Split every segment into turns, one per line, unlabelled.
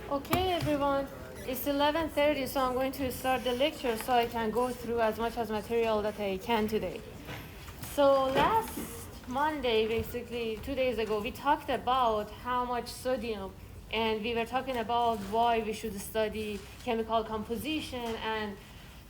Okay, everyone. It's 11:30, so I'm going to start the lecture so I can go through as much as material that I can today. So last Monday, basically 2 days ago, we talked about how much sodium, and we were talking about why we should study chemical composition. And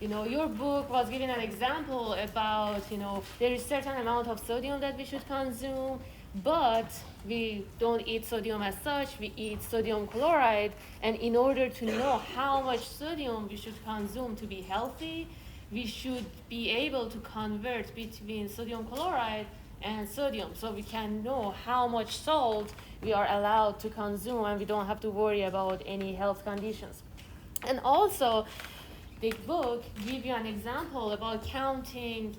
your book was giving an example about there is certain amount of sodium that we should consume, but we don't eat sodium as such. We eat sodium chloride, and in order to know how much sodium we should consume to be healthy, we should be able to convert between sodium chloride and sodium, so we can know how much salt we are allowed to consume, and we don't have to worry about any health conditions. And also, the book give you an example about counting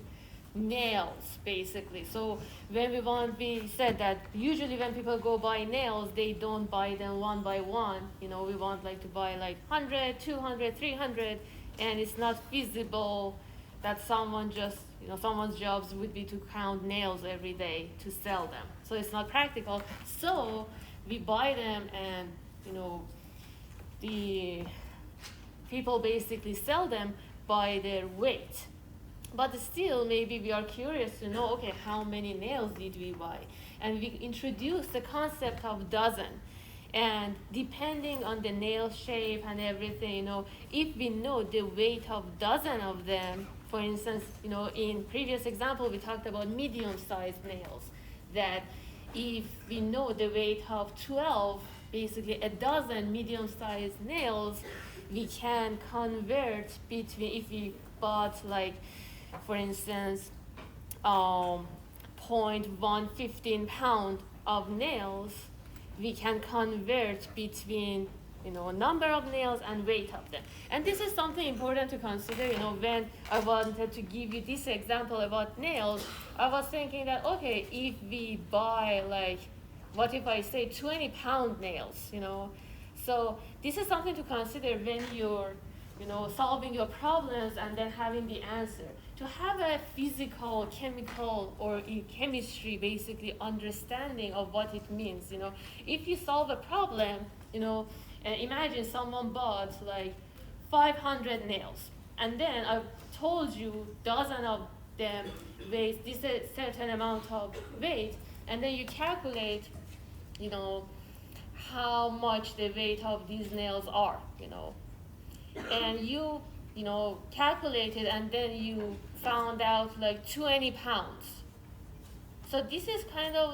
nails, basically. So we said that usually when people go buy nails, they don't buy them one by one. We want to buy like 100, 200, 300, and it's not feasible that someone's jobs would be to count nails every day to sell them. So it's not practical. So we buy them, and the people basically sell them by their weight. But still, maybe we are curious to know, okay, how many nails did we buy? And we introduced the concept of dozen. And depending on the nail shape and everything, if we know the weight of dozen of them, for instance, in previous example, we talked about medium-sized nails, that if we know the weight of 12, basically a dozen medium-sized nails, we can convert between, if we bought for instance, 0.115 pound of nails, we can convert between number of nails and weight of them. And this is something important to consider. When I wanted to give you this example about nails, I was thinking that, okay, if we buy what if I say 20-pound nails, so this is something to consider when you're solving your problems and then having the answer. To have a physical, chemical, or in chemistry, basically, understanding of what it means. If you solve a problem, and imagine someone bought 500 nails, and then I told you dozen of them weight this a certain amount of weight, and then you calculate, how much the weight of these nails are, and you calculated, and then you found out 20 pounds. So this is kind of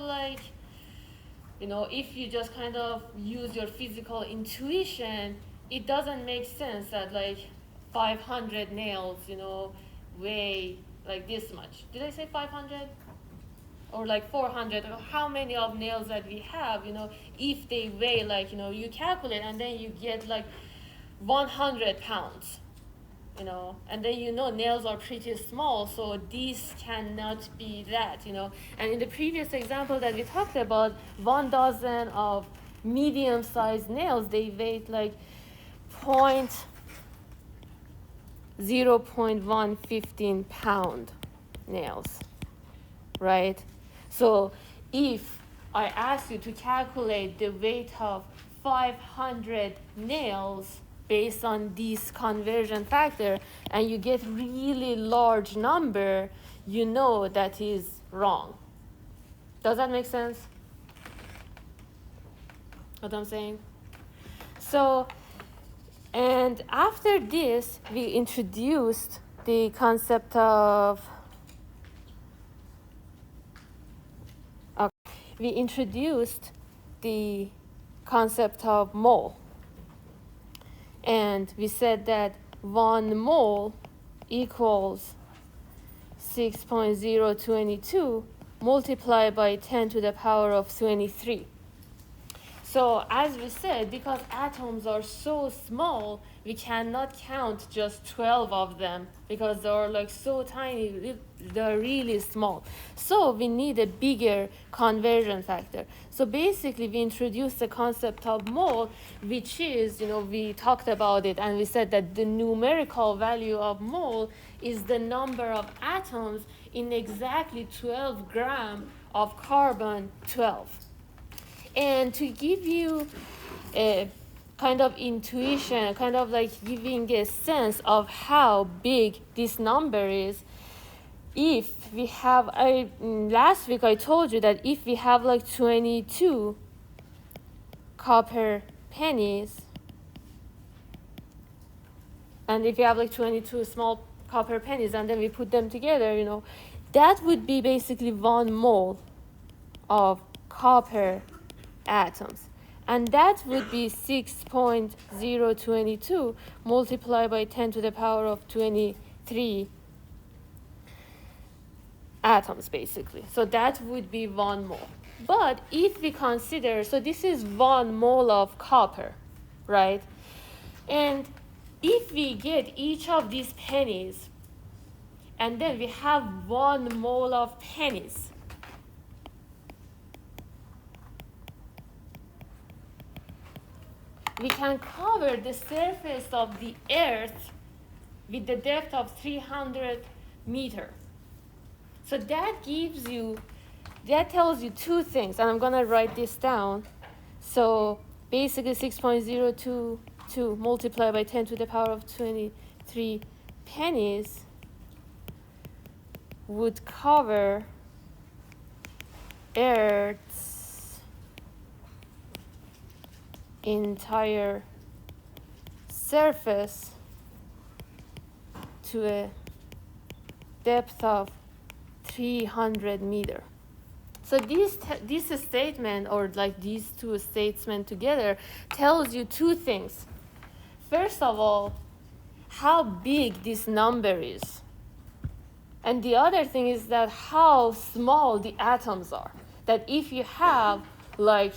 if you just kind of use your physical intuition, it doesn't make sense that 500 nails weigh this much. Did I say 500? Or 400, or how many of nails that we have, if they weigh you calculate, and then you get 100 pounds, and then nails are pretty small, so this cannot be that, And in the previous example that we talked about, 1 dozen of medium-sized nails, they weighed 0.115 pound nails, right? So if I ask you to calculate the weight of 500 nails based on this conversion factor, and you get really large number, that is wrong. Does that make sense? What I'm saying? So, and after this, we introduced the concept of mole. And we said that 1 mole equals 6.022 multiplied by 10 to the power of 23. So as we said, because atoms are so small, we cannot count just 12 of them because they are so tiny, they're really small. So we need a bigger conversion factor. So basically we introduced the concept of mole, which is, we talked about it, and we said that the numerical value of mole is the number of atoms in exactly 12 grams of carbon 12. And to give you a kind of intuition, kind of like giving a sense of how big this number is. If we have, last week I told you that if we have like 22 copper pennies, and if you have like 22 small copper pennies and then we put them together, that would be basically 1 mole of copper atoms. And that would be 6.022 multiplied by 10 to the power of 23 atoms, basically. So that would be 1 mole. But if we consider, so this is 1 mole of copper, right? And if we get each of these pennies, and then we have 1 mole of pennies, we can cover the surface of the earth with the depth of 300 meters. So that tells you 2 things, and I'm gonna write this down. So basically 6.022 multiplied by 10 to the power of 23 pennies would cover Earth's entire surface to a depth of 300 meters. So this statement, or like these 2 statements together, tells you 2 things. First of all, how big this number is. And the other thing is that how small the atoms are. That if you have like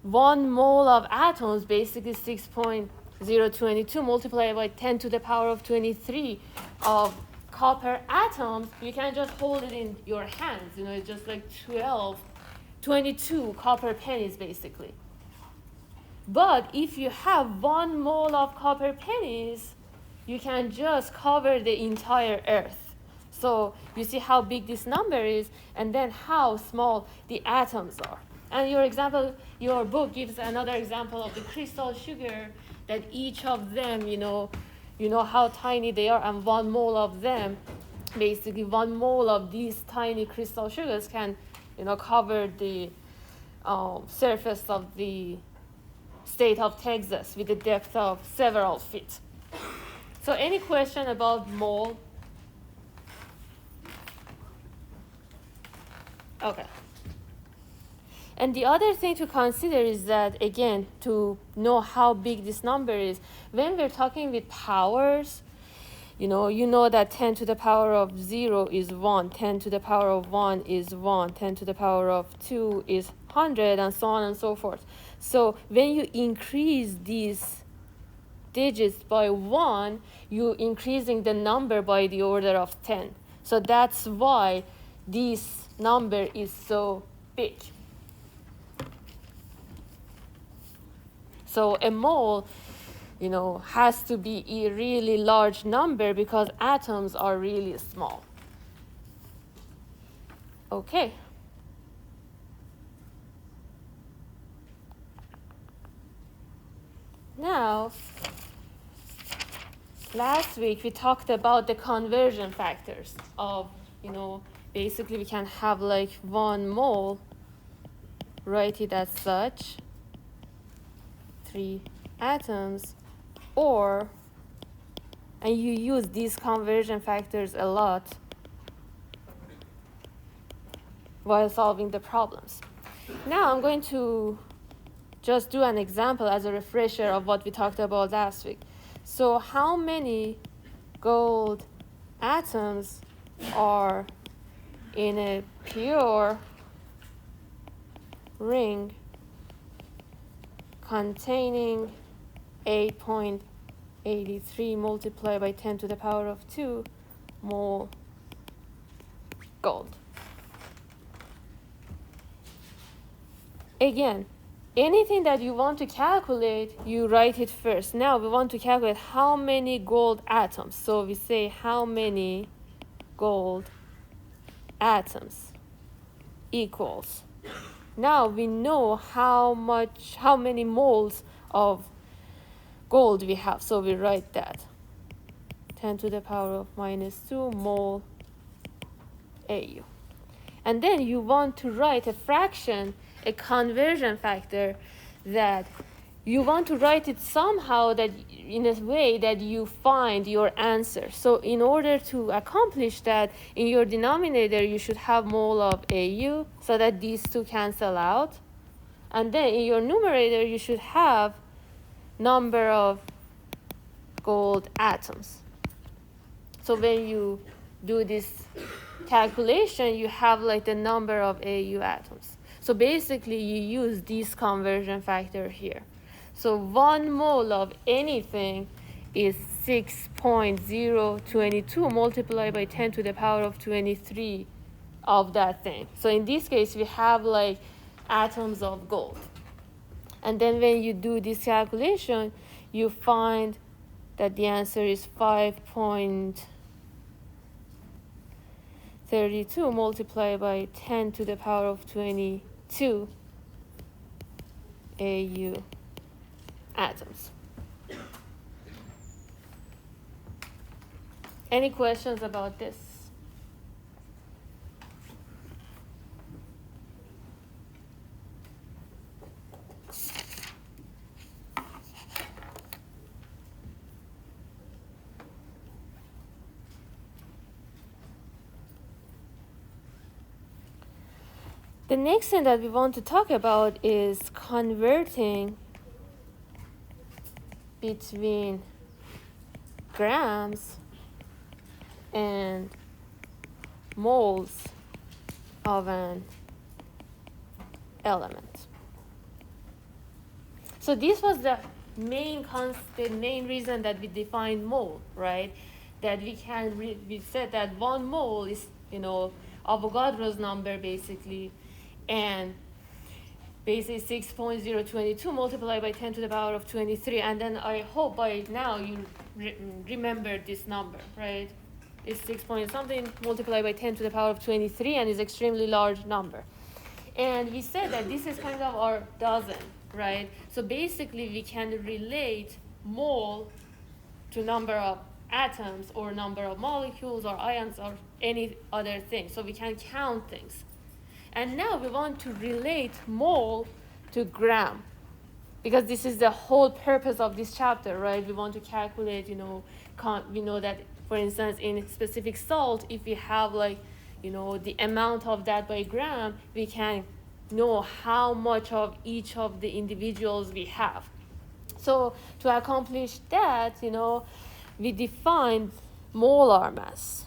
1 mole of atoms, basically 6.022 multiplied by 10 to the power of 23 of copper atoms, you can just hold it in your hands. It's just like 22 copper pennies, basically. But if you have 1 mole of copper pennies, you can just cover the entire earth. So you see how big this number is, and then how small the atoms are. And your book gives another example of the crystal sugar, that each of them, you know how tiny they are, and 1 mole of them, basically 1 mole of these tiny crystal sugars can, cover the surface of the state of Texas with a depth of several feet. So any question about mole? Okay. And the other thing to consider is that, again, to know how big this number is, when we're talking with powers, you know that 10 to the power of 0 is 1, 10 to the power of 1 is 1, 10 to the power of 2 is 100, and so on and so forth. So when you increase these digits by 1, you're increasing the number by the order of 10. So that's why this number is so big. So a mole, has to be a really large number because atoms are really small. Okay. Now, last week we talked about the conversion factors of, basically we can have like 1 mole, write it as such, 3 atoms, and you use these conversion factors a lot while solving the problems. Now I'm going to just do an example as a refresher of what we talked about last week. So how many gold atoms are in a pure ring containing 8.83 multiplied by 10 to the power of 2 mole gold? Again, anything that you want to calculate, you write it first. Now we want to calculate how many gold atoms. So we say how many gold atoms equals now we know how many moles of gold we have. So we write that 10 to the power of minus 2 mole AU. And then you want to write a fraction, a conversion factor, that you want to write it somehow that in a way that you find your answer. So in order to accomplish that, in your denominator you should have mole of AU so that these two cancel out. And then in your numerator you should have number of gold atoms. So when you do this calculation, you have like the number of AU atoms. So basically you use this conversion factor here. So 1 mole of anything is 6.022 multiplied by 10 to the power of 23 of that thing. So in this case, we have like atoms of gold. And then when you do this calculation, you find that the answer is 5.32 multiplied by 10 to the power of 22 AU atoms. Any questions about this? The next thing that we want to talk about is converting between grams and moles of an element. So this was the main reason that we defined mole, right? That we said that 1 mole is, Avogadro's number basically, and basically 6.022 multiplied by 10 to the power of 23. And then I hope by now you remember this number, right? It's 6 point something multiplied by 10 to the power of 23 and is extremely large number. And we said that this is kind of our dozen, right? So basically we can relate mole to number of atoms or number of molecules or ions or any other thing. So we can count things. And now we want to relate mole to gram, because this is the whole purpose of this chapter, right? We want to calculate, we know that, for instance, in specific salt, if we have the amount of that by gram, we can know how much of each of the individuals we have. So to accomplish that, we define molar mass.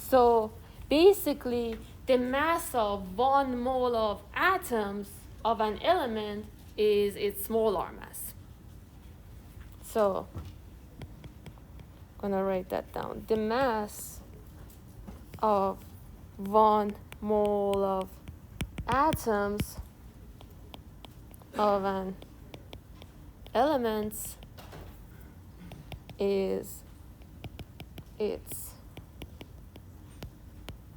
So basically, the mass of 1 mole of atoms of an element is its molar mass. So I'm going to write that down. The mass of 1 mole of atoms of an element is its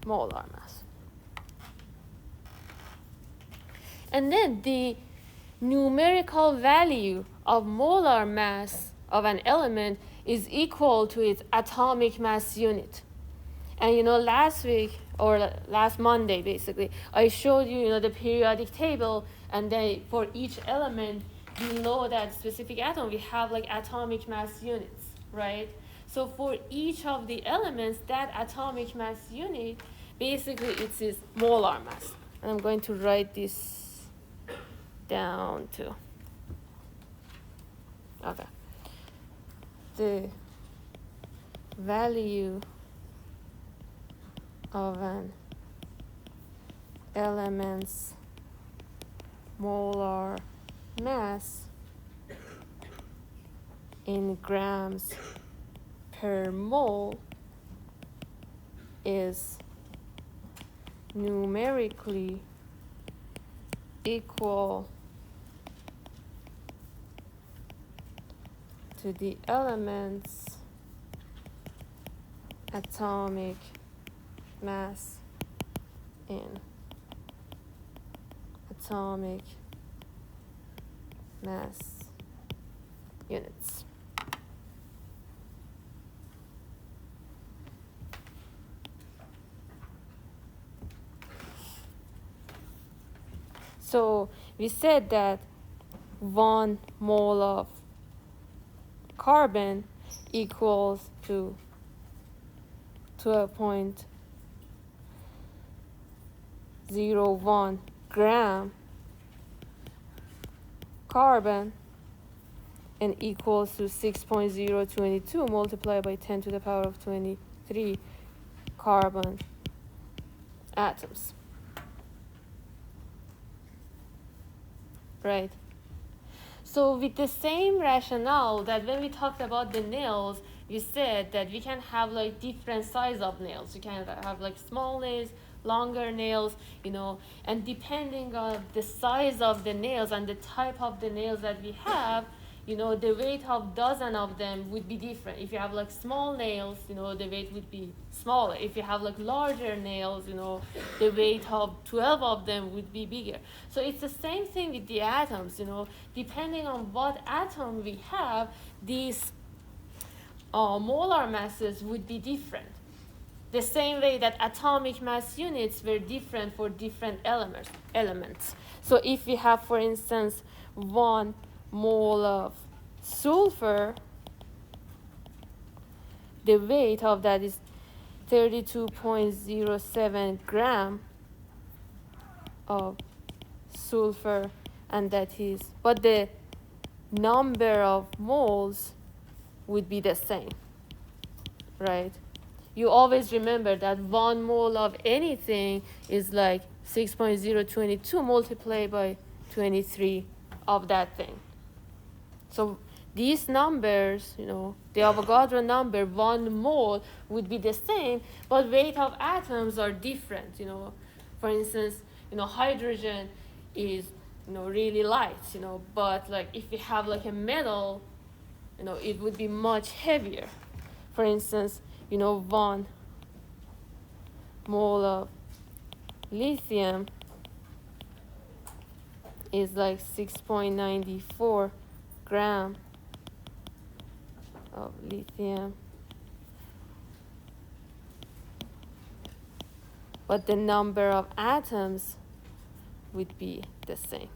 molar mass. And then the numerical value of molar mass of an element is equal to its atomic mass unit. And last week or last Monday basically, I showed you the periodic table, and then for each element below that specific atom we have like atomic mass units, right? So for each of the elements, that atomic mass unit basically it's its molar mass. And I'm going to write this down too. Okay. The value of an element's molar mass in grams per mole is numerically equal to the element's atomic mass in atomic mass units. So we said that 1 mole of carbon equals to 12.01 gram carbon and equals to 6.022 multiplied by 10 to the power of 23 carbon atoms. Right? So with the same rationale that when we talked about the nails, we said that we can have like different size of nails. You can have like small nails, longer nails, and depending on the size of the nails and the type of the nails that we have, the weight of dozen of them would be different. If you have like small nails, the weight would be smaller. If you have like larger nails, the weight of 12 of them would be bigger. So it's the same thing with the atoms, depending on what atom we have, these molar masses would be different. The same way that atomic mass units were different for different elements. So if we have, for instance, 1 mole of sulfur, the weight of that is 32.07 gram of sulfur, and but the number of moles would be the same, right? You always remember that 1 mole of anything is like 6.022 multiplied by 23 of that thing. So these numbers, the Avogadro number, 1 mole would be the same, but weight of atoms are different. For instance, hydrogen is really light, but like if we have like a metal, it would be much heavier. For instance, 1 mole of lithium is like 6.94 gram of lithium, but the number of atoms would be the same.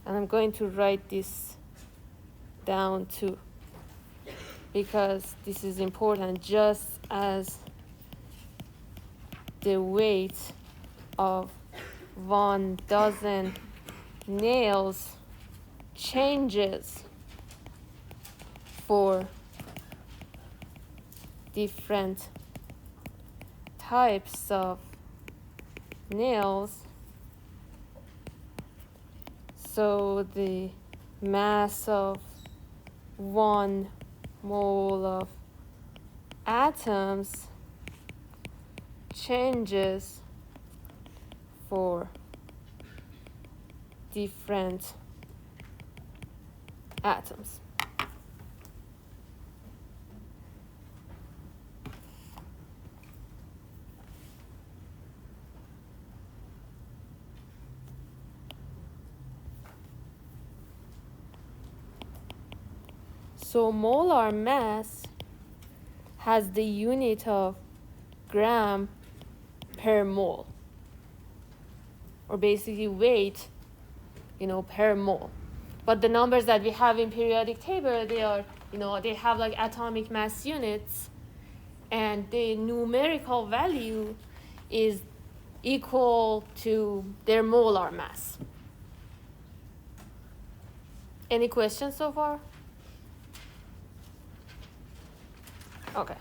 And I'm going to write this down too, because this is important. Just as the weight of 1 dozen nails changes for different types of nails, so the mass of 1 mole of atoms changes for different atoms. So molar mass has the unit of gram per mole, or basically weight, per mole. But the numbers that we have in periodic table, they are, they have like atomic mass units, and the numerical value is equal to their molar mass. Any questions so far? Okay.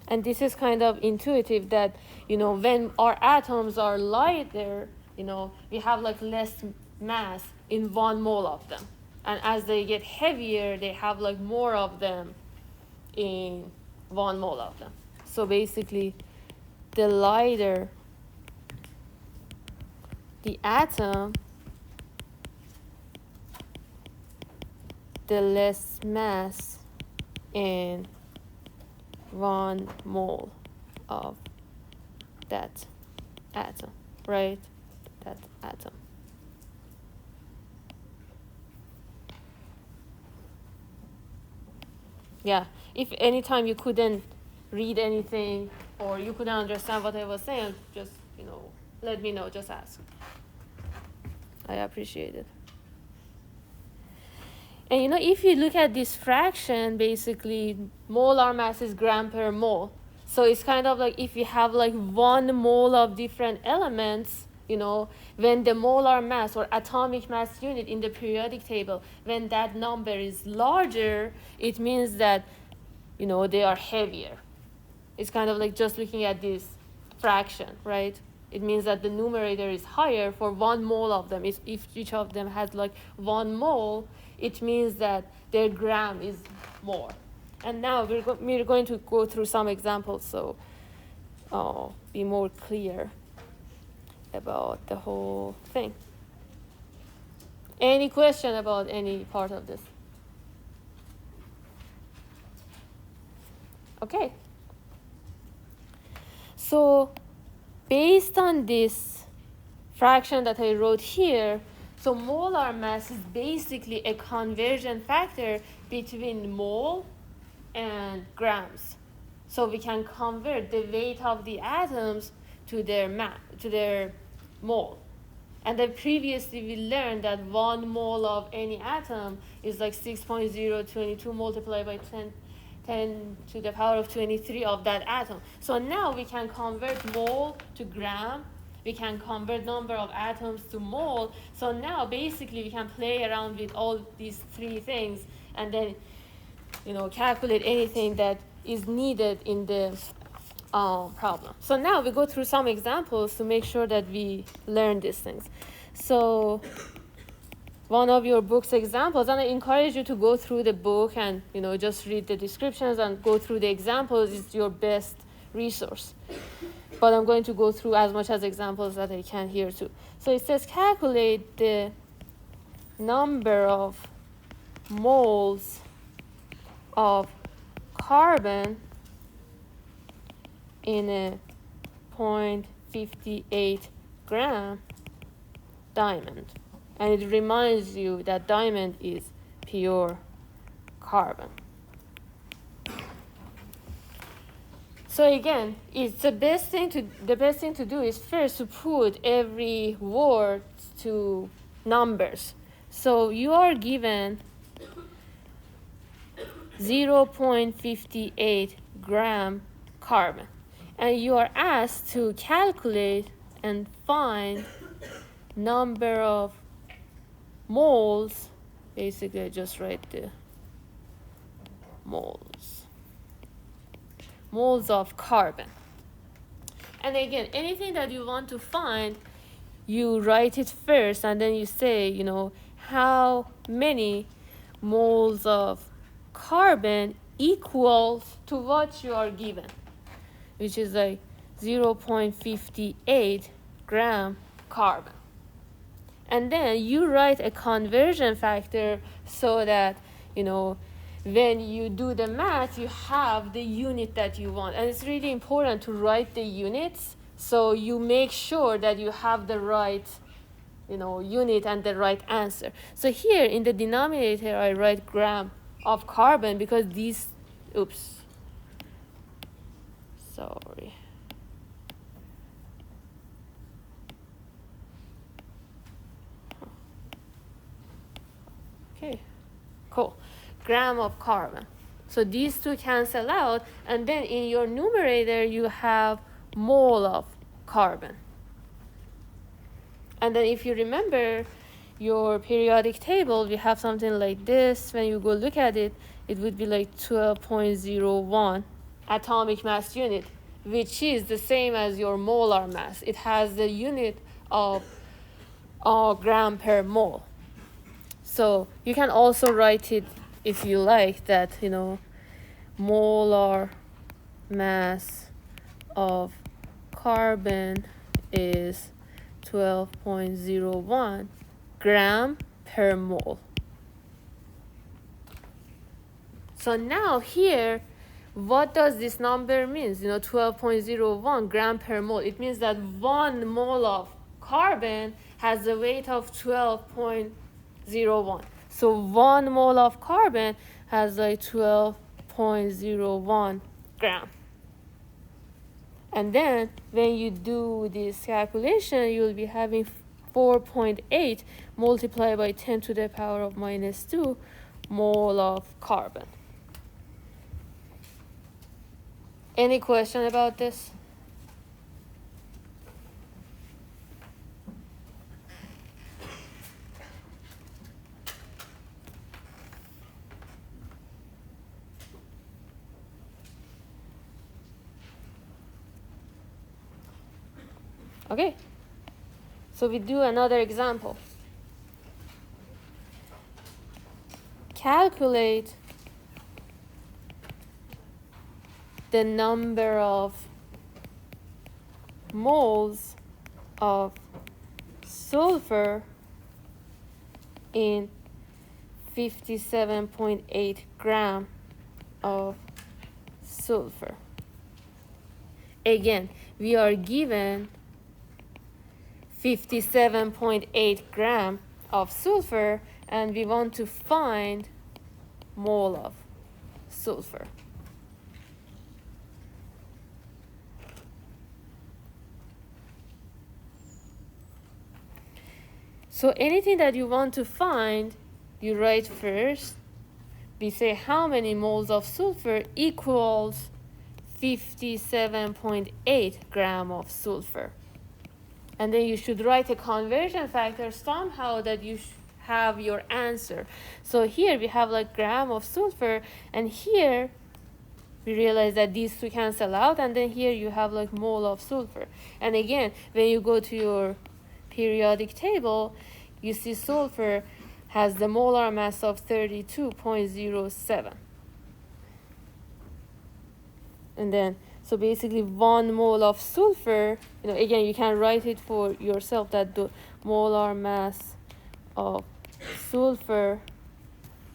And this is kind of intuitive that, when our atoms are lighter, we have like less mass in 1 mole of them. And as they get heavier, they have like more of them in 1 mole of them. So basically, the lighter the atom, the less mass in 1 mole of that atom, right? That atom. Yeah, if anytime you couldn't read anything or you couldn't understand what I was saying, just, let me know, just ask. I appreciate it. And if you look at this fraction, basically molar mass is gram per mole. So it's kind of like if you have like 1 mole of different elements, when the molar mass or atomic mass unit in the periodic table, when that number is larger, it means that, they are heavier. It's kind of like just looking at this fraction, right? It means that the numerator is higher for 1 mole of them. If each of them has like 1 mole, it means that their gram is more. And now we're going to go through some examples, so be more clear about the whole thing. Any question about any part of this? Okay. So based on this fraction that I wrote here, so molar mass is basically a conversion factor between mole and grams. So we can convert the weight of the atoms to their mole. And then previously we learned that 1 mole of any atom is like 6.022 multiplied by 10 to the power of 23 of that atom. So now we can convert mole to gram. We can convert number of atoms to mole. So now basically we can play around with all these 3 things and then calculate anything that is needed in the problem. So now we go through some examples to make sure that we learn these things. So one of your book's examples, and I encourage you to go through the book and just read the descriptions and go through the examples, is your best resource. But I'm going to go through as much as examples that I can here too. So it says calculate the number of moles of carbon in a 0.58 gram diamond. And it reminds you that diamond is pure carbon. So again, it's the best thing to do is first to put every word to numbers. So you are given 0.58 gram carbon, and you are asked to calculate and find number of moles. Basically I just write the moles of carbon. And again, anything that you want to find, you write it first and then you say, how many moles of carbon equals to what you are given, which is like 0.58 gram carbon. And then you write a conversion factor so that, when you do the math, you have the unit that you want. And it's really important to write the units so you make sure that you have the right, unit and the right answer. So here in the denominator, I write gram of carbon because these, Okay, cool. Gram of carbon. So these 2 cancel out, and then in your numerator you have mole of carbon. And then if you remember your periodic table, we have something like this. When you go look at it, it would be like 12.01 atomic mass unit, which is the same as your molar mass. It has the unit of gram per mole. So you can also write it, if you like, that, molar mass of carbon is 12.01 gram per mole. So now here, what does this number mean? 12.01 gram per mole. It means that 1 mole of carbon has a weight of 12.01. So 1 mole of carbon has like 12.01 gram. And then when you do this calculation, you'll be having 4.8 multiplied by 10 to the power of minus 2 mole of carbon. Any question about this? Okay, so we do another example. Calculate the number of moles of sulfur in 57.8 gram of sulfur. Again, we are given 57.8 gram of sulfur and we want to find mole of sulfur. So anything that you want to find, you write first. We say how many moles of sulfur equals 57.8 gram of sulfur. And then you should write a conversion factor somehow that you have your answer. So here we have like gram of sulfur, and here we realize that these two cancel out, and then here you have like mole of sulfur. And again, when you go to your periodic table, you see sulfur has the molar mass of 32.07. And then, so basically 1 mole of sulfur, again, you can write it for yourself that the molar mass of sulfur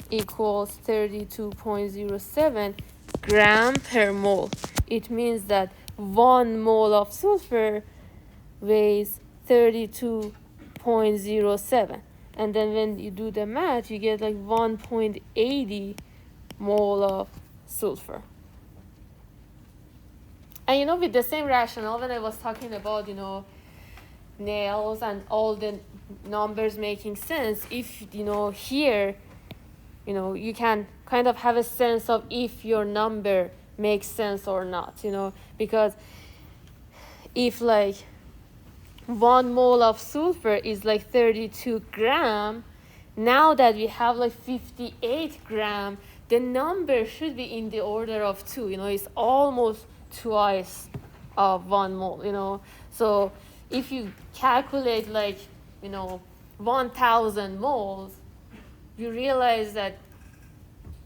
equals 32.07 gram per mole. It means that 1 mole of sulfur weighs 32.07. And then when you do the math, you get like 1.80 mole of sulfur. And with the same rationale, when I was talking about, nails and all the numbers making sense, if, here, you can kind of have a sense of if your number makes sense or not, because if like 1 mole of sulfur is like 32 gram, now that we have like 58 gram, the number should be in the order of 2, it's almost twice of 1 mole, so if you calculate like 1,000 moles, you realize that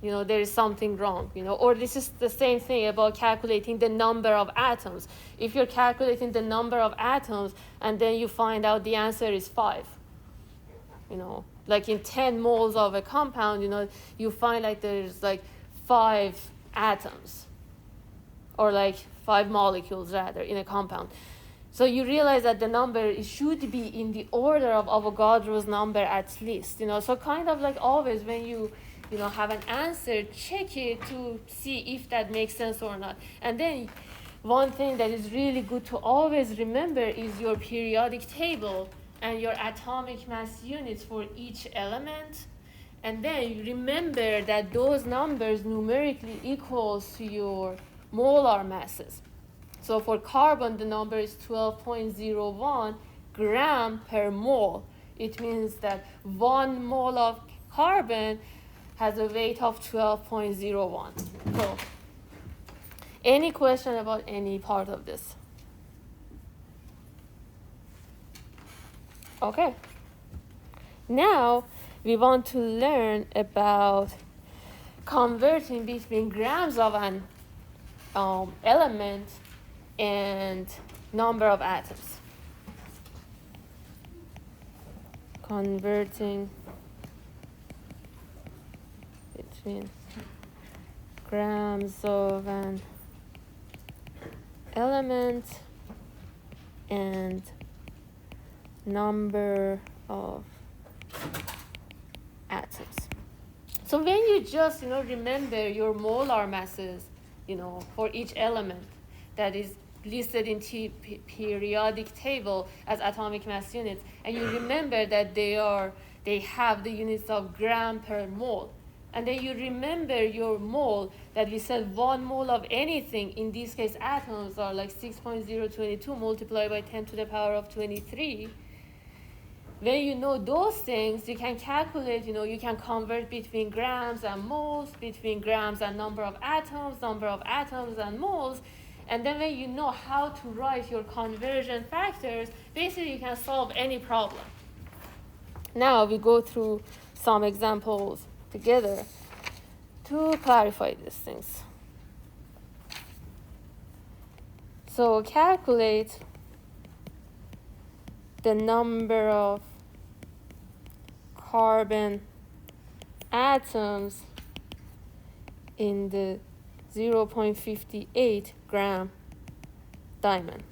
there is something wrong, or this is the same thing about calculating the number of atoms. If you're calculating the number of atoms and then you find out the answer is 5, like in 10 moles of a compound, you find like there's like 5 atoms, or like 5 molecules rather in a compound. So you realize that the number should be in the order of Avogadro's number at least, so kind of like always when you have an answer, check it to see if that makes sense or not. And then one thing that is really good to always remember is your periodic table and your atomic mass units for each element. And then remember that those numbers numerically equals to your molar masses. So for carbon, the number is 12.01 gram per mole. It means that 1 mole of carbon has a weight of 12.01. So, any question about any part of this? Okay. Now, we want to learn about converting between grams of an element and number of atoms. Converting between grams of an element and number of atoms. So when you just remember your molar masses for each element that is listed in periodic table as atomic mass units, and you remember that they have the units of gram per mole, and then you remember your mole that we said 1 mole of anything, in this case atoms, are like 6.022 multiplied by 10 to the power of 23. When you know those things, you can calculate, you can convert between grams and moles, between grams and number of atoms and moles. And then when you know how to write your conversion factors, basically you can solve any problem. Now we go through some examples together to clarify these things. So calculate the number of carbon atoms in the 0.58 gram diamond.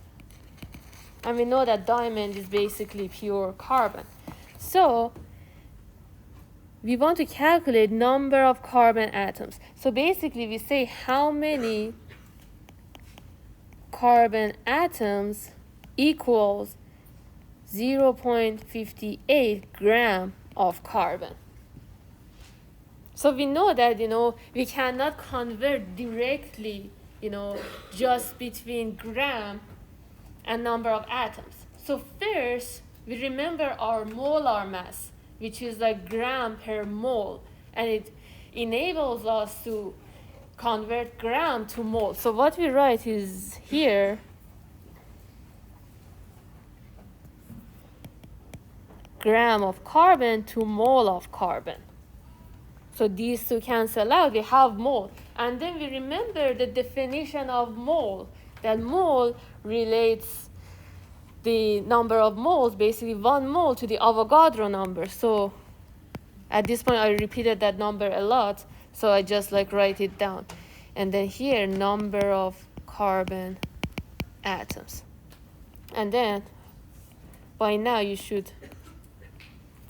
And we know that diamond is basically pure carbon. So we want to calculate number of carbon atoms. So basically we say how many carbon atoms equals 0.58 gram of carbon. So we know that, we cannot convert directly, just between gram and number of atoms. So first, we remember our molar mass, which is like gram per mole, and it enables us to convert gram to mole. So what we write is here, gram of carbon to mole of carbon. So these two cancel out, we have mole. And then we remember the definition of mole, that mole relates the number of moles, basically 1 mole, to the Avogadro number. So at this point, I repeated that number a lot, so I just write it down. And then here, number of carbon atoms. And then by now you should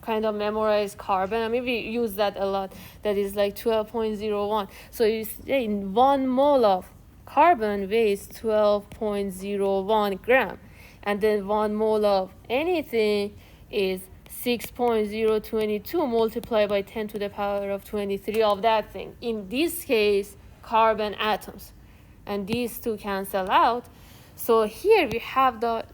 kind of memorize carbon. I mean, we use that a lot. That is like 12.01. So you say 1 mole of carbon weighs 12.01 gram. And then 1 mole of anything is 6.022 multiplied by 10 to the power of 23 of that thing. In this case, carbon atoms. And these two cancel out. So here we have the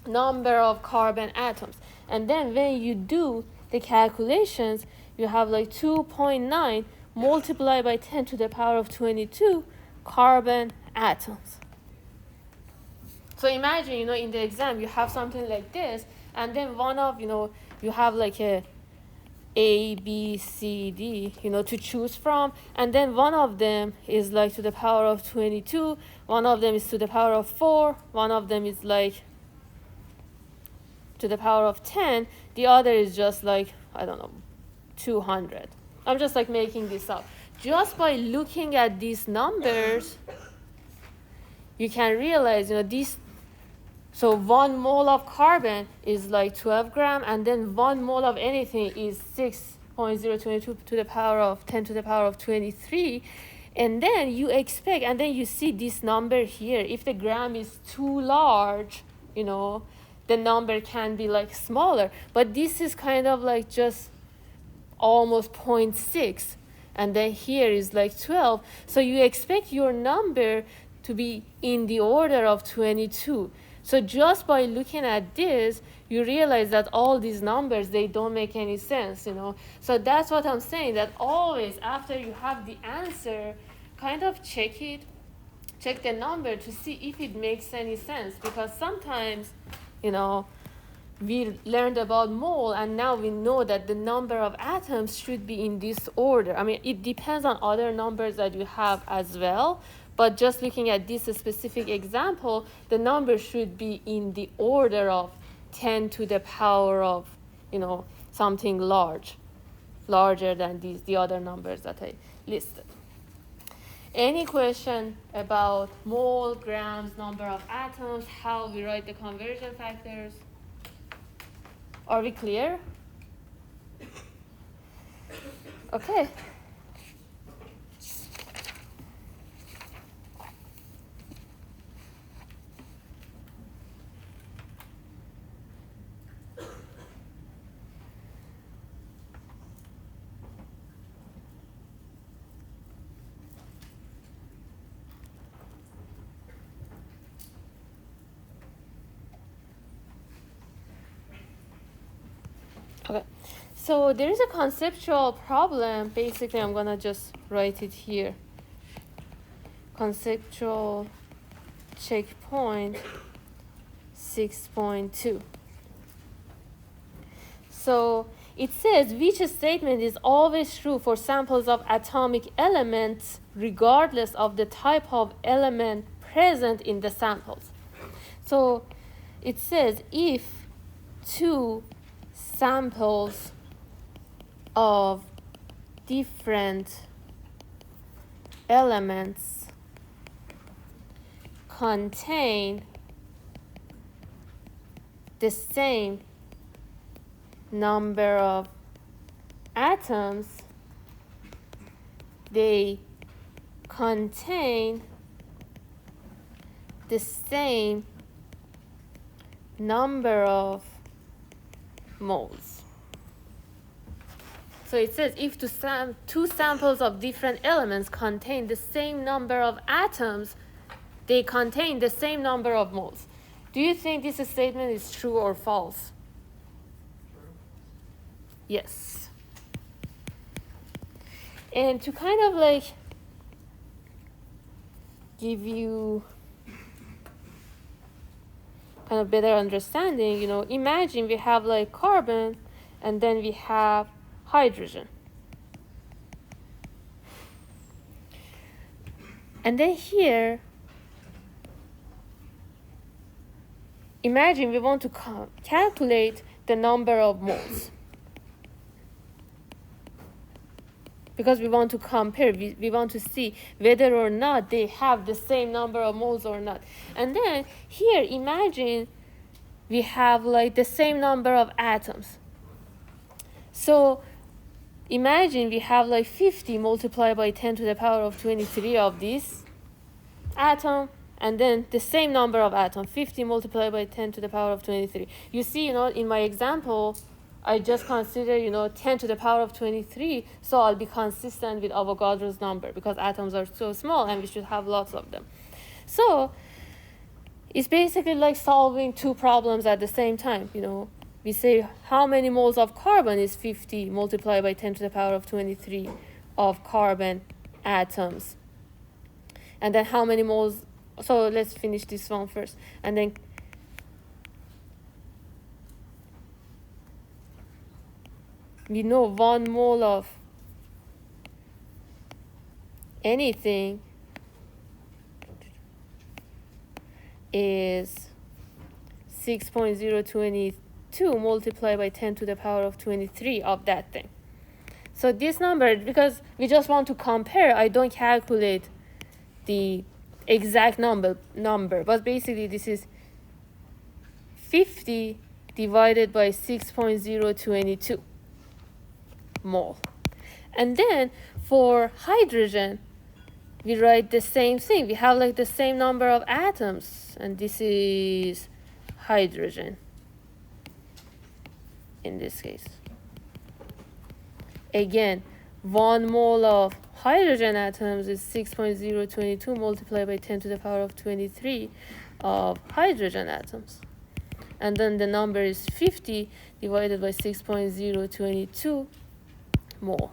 number of carbon atoms. And then when you do the calculations, you have 2.9 multiplied by 10 to the power of 22 carbon atoms. So imagine, in the exam, you have something like this, and then one of, you have A, B, C, D, to choose from, and then one of them is to the power of 22, one of them is to the power of 4, one of them is to the power of 10, the other is just 200. I'm just making this up. Just by looking at these numbers, you can realize, these. So 1 mole of carbon is 12 gram, and then 1 mole of anything is 6.022 to the power of 10 to the power of 23. And then you expect, and then you see this number here. If the gram is too large, the number can be smaller. But this is kind of just almost 0.6. And then here is 12. So you expect your number to be in the order of 22. So just by looking at this, you realize that all these numbers, they don't make any sense, So that's what I'm saying, that always after you have the answer, kind of check the number to see if it makes any sense. Because sometimes, we learned about mole, and now we know that the number of atoms should be in this order. I mean, it depends on other numbers that you have as well, But just looking at this specific example, the number should be in the order of 10 to the power of, something larger than the other numbers that I listed. Any question about mole, grams, number of atoms, how we write the conversion factors? Are we clear? Okay. Okay, so there is a conceptual problem. Basically, I'm gonna just write it here. Conceptual checkpoint 6.2. So it says which statement is always true for samples of atomic elements regardless of the type of element present in the samples. So it says if two samples of different elements contain the same number of atoms, they contain the same number of moles. So it says if two samples of different elements contain the same number of atoms, they contain the same number of moles. Do you think this statement is true or false?
True.
Yes. And to kind of like give you kind of better understanding, imagine we have like carbon and then we have hydrogen. And then here, imagine we want to calculate the number of moles. Because we want to compare, we want to see whether or not they have the same number of moles or not. And then here, imagine we have like the same number of atoms. So imagine we have like 50 multiplied by 10 to the power of 23 of this atom, and then the same number of atoms, 50 multiplied by 10 to the power of 23. You see, in my example, I just consider, 10 to the power of 23, so I'll be consistent with Avogadro's number because atoms are so small and we should have lots of them. So it's basically like solving two problems at the same time. We say how many moles of carbon is 50 multiplied by 10 to the power of 23 of carbon atoms. And then how many moles, so let's finish this one first. And then we know 1 mole of anything is 6.022 multiplied by 10 to the power of 23 of that thing. So this number, because we just want to compare, I don't calculate the exact number, but basically this is 50 divided by 6.022 mole. And then for hydrogen, we write the same thing. We have like the same number of atoms, and this is hydrogen in this case. Again, 1 mole of hydrogen atoms is 6.022 multiplied by 10 to the power of 23 of hydrogen atoms. And then the number is 50 divided by 6.022 mole.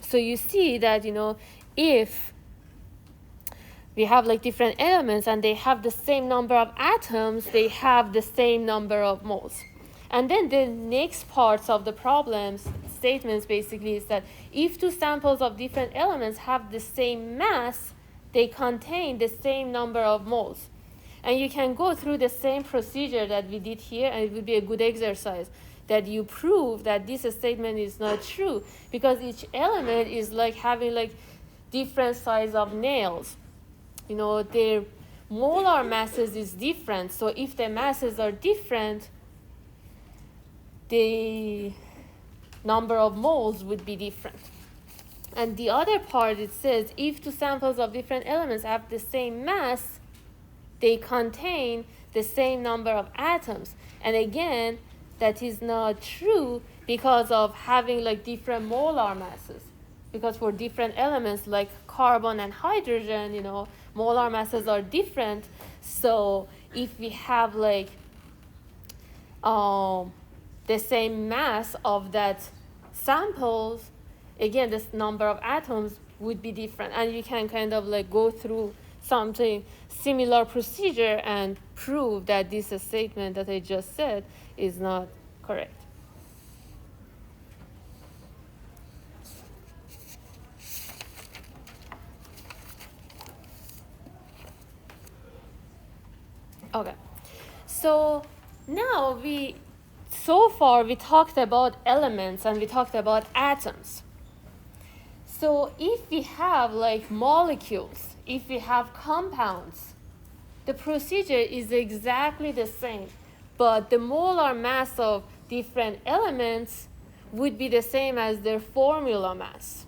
So you see that, if we have like different elements and they have the same number of atoms, they have the same number of moles. And then the next parts of the problems statements basically is that if two samples of different elements have the same mass, they contain the same number of moles. And you can go through the same procedure that we did here, and it would be a good exercise that you prove that this statement is not true, because each element is like having like different size of nails. You know, their molar masses is different. So if the masses are different, the number of moles would be different. And the other part, it says if two samples of different elements have the same mass, they contain the same number of atoms. And again, that is not true because of having like different molar masses. Because for different elements like carbon and hydrogen, you know, molar masses are different. So if we have like the same mass of that samples, again, this number of atoms would be different. And you can kind of like go through something similar procedure and prove that this statement that I just said is not correct. Okay, so now so far we talked about elements and we talked about atoms. So if we have like molecules, if we have compounds, the procedure is exactly the same, but the molar mass of different elements would be the same as their formula mass.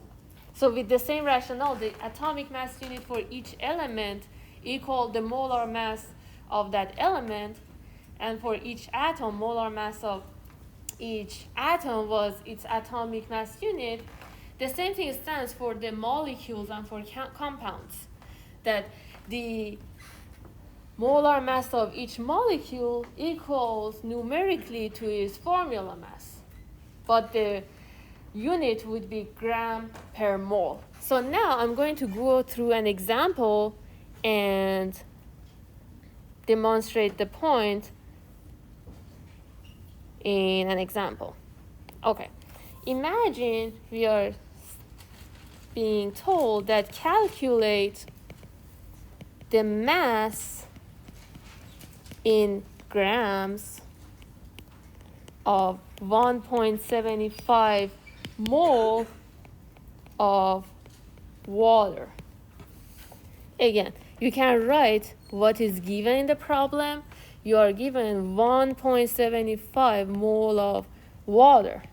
So with the same rationale, the atomic mass unit for each element equal the molar mass of that element, and for each atom, molar mass of each atom was its atomic mass unit. The same thing stands for the molecules and for compounds, that the molar mass of each molecule equals numerically to its formula mass, but the unit would be gram per mole. So now I'm going to go through an example and demonstrate the point in an example. Okay, imagine we are being told that calculate the mass in grams of 1.75 mole of water. Again, you can write what is given in the problem. You are given 1.75 mole of water.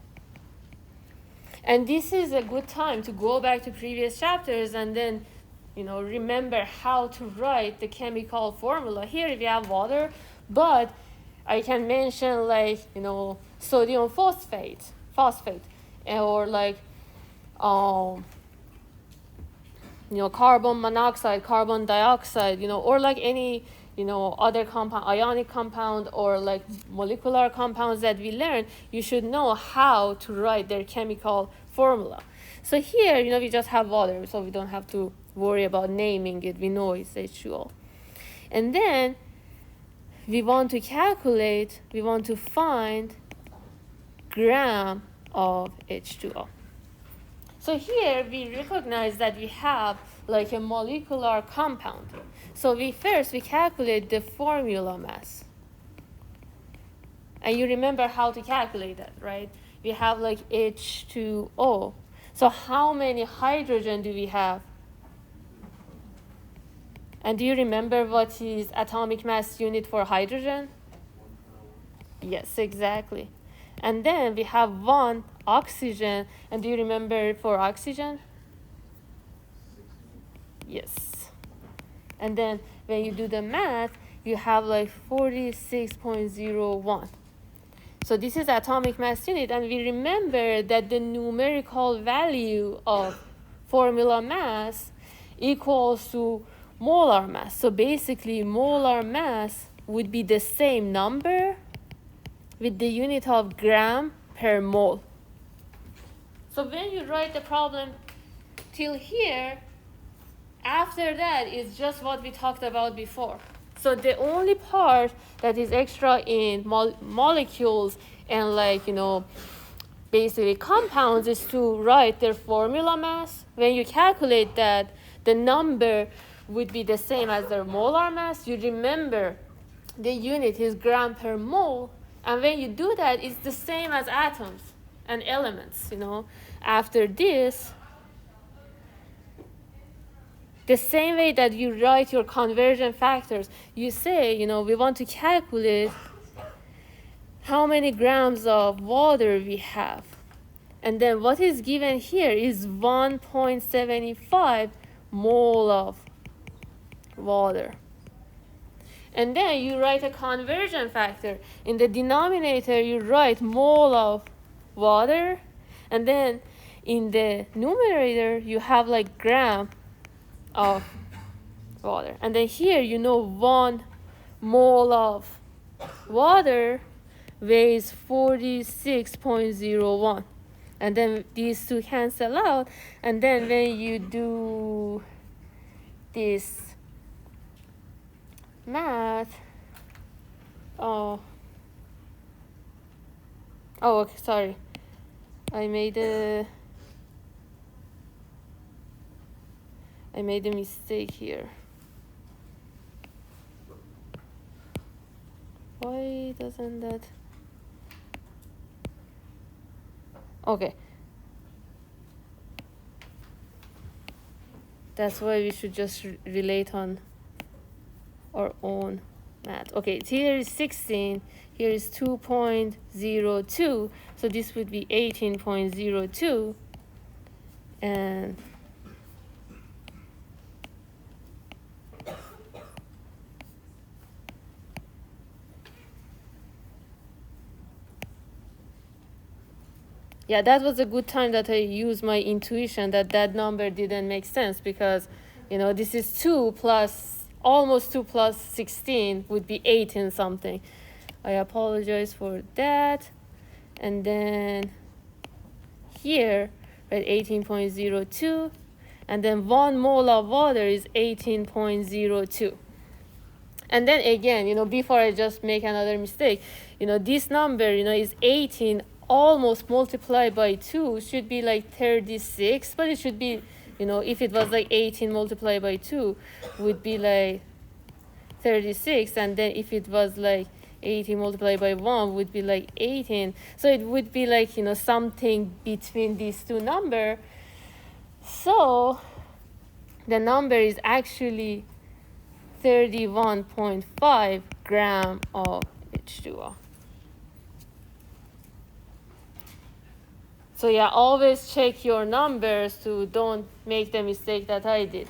And this is a good time to go back to previous chapters and then, you know, remember how to write the chemical formula. Here we have water, but I can mention like, you know, sodium phosphate, or like, you know, carbon monoxide, carbon dioxide, you know, or like any, you know, other compound, ionic compound, or like molecular compounds that we learn. You should know how to write their chemical formula. So here, you know, we just have water, so we don't have to worry about naming it. We know it's H2O. And then we want to calculate, we want to find gram of H2O. So here we recognize that we have like a molecular compound. So we calculate the formula mass. And you remember how to calculate that, right? We have like H2O. So how many hydrogen do we have? And do you remember what is atomic mass unit for hydrogen? Yes, exactly. And then we have 1 oxygen. And do you remember for oxygen? Yes. And then when you do the math, you have like 46.01. So this is atomic mass unit. And we remember that the numerical value of formula mass equals to molar mass. So basically, molar mass would be the same number with the unit of gram per mole. So when you write the problem till here, after that is just what we talked about before. So the only part that is extra in molecules and like, basically compounds is to write their formula mass. When you calculate that, the number would be the same as their molar mass. You remember the unit is gram per mole. And when you do that, it's the same as atoms and elements, After this, the same way that you write your conversion factors, you say, we want to calculate how many grams of water we have. And then what is given here is 1.75 mole of water. And then you write a conversion factor. In the denominator, you write mole of water. And then in the numerator, you have like gram of water. And then here, 1 mole of water weighs 46.01. And then these two cancel out. And then when you do this math, okay, sorry. I made a mistake here. Why doesn't that? Okay. That's why we should just relate on our own math. Okay, here is 16, here is 2.02, so this would be 18.02, and yeah, that was a good time that I used my intuition that number didn't make sense, because this is 2 plus almost 2 plus 16 would be 18 something. I apologize for that. And then here, right, 18.02. And then 1 mole of water is 18.02. And then again, before I just make another mistake, this number, is 18 almost multiplied by 2 should be like 36, but it should be, if it was like 18 multiplied by 2 would be like 36, and then if it was like 18 multiplied by 1 would be like 18. So it would be like, something between these two numbers. So the number is actually 31.5 gram of H2O. So yeah, always check your numbers to don't make the mistake that I did,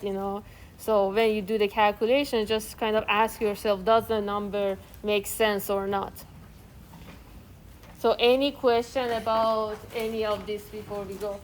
So when you do the calculation, just kind of ask yourself, does the number make sense or not? So any question about any of this before we go?